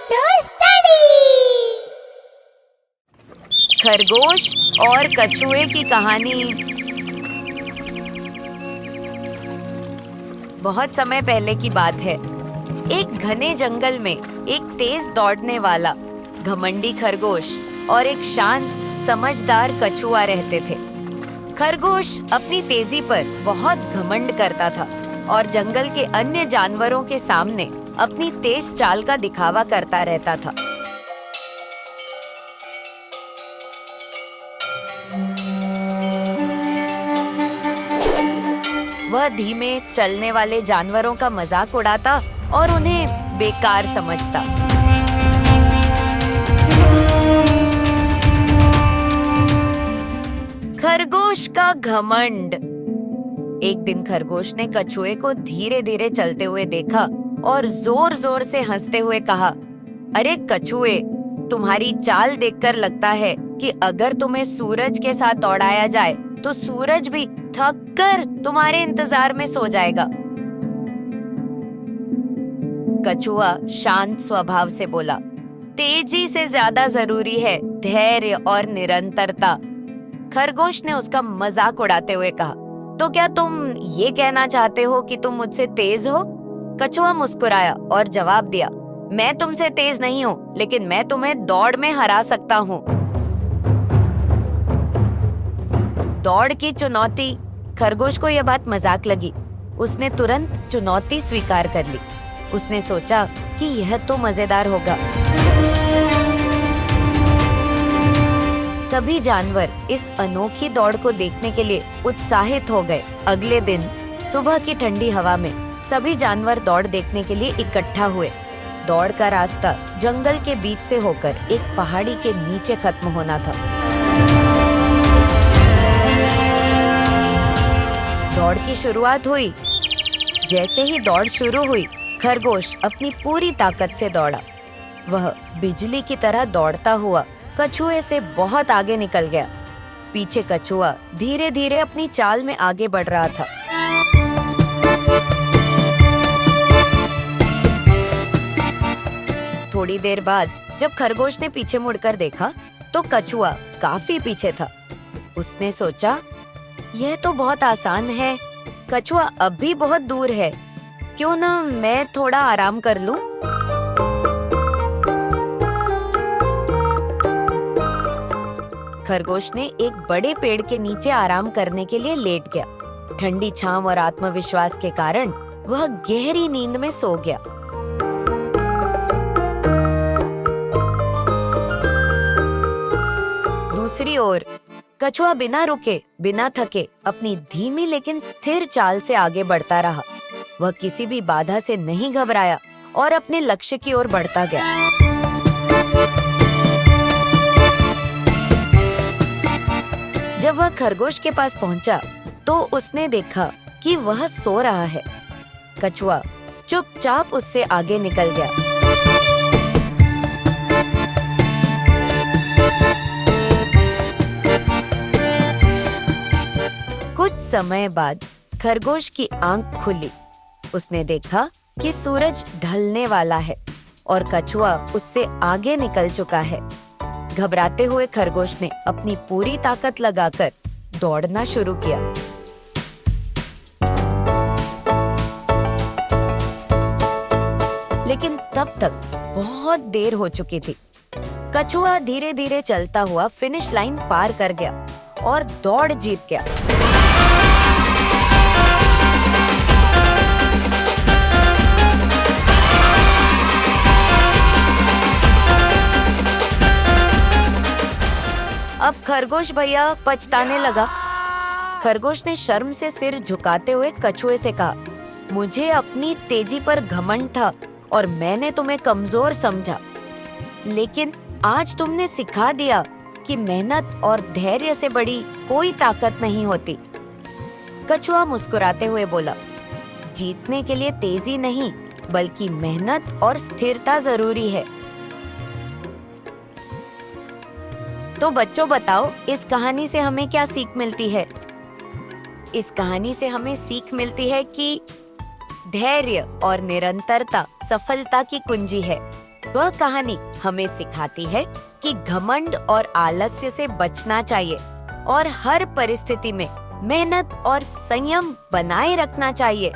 To study. खरगोश और कछुए की कहानी। बहुत समय पहले की बात है। एक घने जंगल में एक तेज दौड़ने वाला घमंडी खरगोश और एक शांत समझदार कछुआ रहते थे। खरगोश अपनी तेजी पर बहुत घमंड करता था और जंगल के अन्य जानवरों के सामने अपनी तेज चाल का दिखावा करता रहता था। वह धीमे चलने वाले जानवरों का मजाक उड़ाता और उन्हें बेकार समझता। खरगोश का घमंड। एक दिन खरगोश ने कछुए को धीरे धीरे चलते हुए देखा और जोर जोर से हंसते हुए कहा, अरे कछुए, तुम्हारी चाल देखकर लगता है कि अगर तुम्हें सूरज के साथ दौड़ाया जाए तो सूरज भी थक कर तुम्हारे इंतजार में सो जाएगा। कछुआ शांत स्वभाव से बोला, तेजी से ज्यादा जरूरी है धैर्य और निरंतरता। खरगोश ने उसका मजाक उड़ाते हुए कहा, तो क्या तुम ये कहना चाहते हो कि तुम मुझसे तेज हो? कछुआ मुस्कुराया और जवाब दिया, मैं तुमसे तेज नहीं हूँ, लेकिन मैं तुम्हें दौड़ में हरा सकता हूँ। दौड़ की चुनौती। खरगोश को यह बात मजाक लगी। उसने तुरंत चुनौती स्वीकार कर ली। उसने सोचा कि यह तो मजेदार होगा। सभी जानवर इस अनोखी दौड़ को देखने के लिए उत्साहित हो गए। अगले दिन सुबह की ठंडी हवा में सभी जानवर दौड़ देखने के लिए इकट्ठा हुए। दौड़ का रास्ता जंगल के बीच से होकर एक पहाड़ी के नीचे खत्म होना था। दौड़ की शुरुआत हुई। जैसे ही दौड़ शुरू हुई, खरगोश अपनी पूरी ताकत से दौड़ा। वह बिजली की तरह दौड़ता हुआ कछुए से बहुत आगे निकल गया। पीछे कछुआ धीरे धीरे अपनी चाल में आगे बढ़ रहा था। थोड़ी देर बाद जब खरगोश ने पीछे मुड़कर देखा तो कछुआ काफी पीछे था। उसने सोचा, यह तो बहुत आसान है, कछुआ अब भी बहुत दूर है, क्यों ना मैं थोड़ा आराम कर लूं? खरगोश ने एक बड़े पेड़ के नीचे आराम करने के लिए लेट गया। ठंडी छांव और आत्मविश्वास के कारण वह गहरी नींद में सो गया। दूसरी ओर कछुआ बिना रुके, बिना थके अपनी धीमी लेकिन स्थिर चाल से आगे बढ़ता रहा। वह किसी भी बाधा से नहीं घबराया और अपने लक्ष्य की ओर बढ़ता गया। जब वह खरगोश के पास पहुंचा तो उसने देखा कि वह सो रहा है। कछुआ चुपचाप उससे आगे निकल गया। कुछ समय बाद खरगोश की आंख खुली। उसने देखा कि सूरज ढलने वाला है और कछुआ उससे आगे निकल चुका है। घबराते हुए खरगोश ने अपनी पूरी ताकत लगाकर दौड़ना शुरू किया। लेकिन तब तक बहुत देर हो चुकी थी। कछुआ धीरे धीरे चलता हुआ फिनिश लाइन पार कर गया और दौड़ जीत गया। अब खरगोश भैया पछताने लगा। खरगोश ने शर्म से सिर झुकाते हुए कछुए से कहा, मुझे अपनी तेजी पर घमंड था और मैंने तुम्हें कमजोर समझा, लेकिन आज तुमने सिखा दिया कि मेहनत और धैर्य से बड़ी कोई ताकत नहीं होती। कछुआ मुस्कुराते हुए बोला, जीतने के लिए तेजी नहीं बल्कि मेहनत और स्थिरता जरूरी है। तो बच्चों बताओ, इस कहानी से हमें क्या सीख मिलती है? इस कहानी से हमें सीख मिलती है कि धैर्य और निरंतरता सफलता की कुंजी है। वह कहानी हमें सिखाती है कि घमंड और आलस्य से बचना चाहिए और हर परिस्थिति में मेहनत और संयम बनाए रखना चाहिए।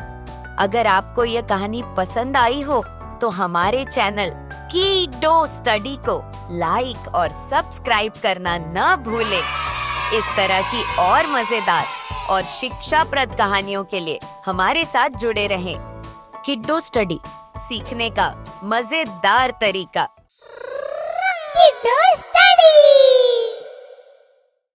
अगर आपको यह कहानी पसंद आई हो तो हमारे चैनल कीडो स्टडी को लाइक और सब्सक्राइब करना न भूलें। इस तरह की और मजेदार और शिक्षाप्रद कहानियों के लिए हमारे साथ जुड़े रहें। किड्डो स्टडी, सीखने का मजेदार तरीका। किड्डो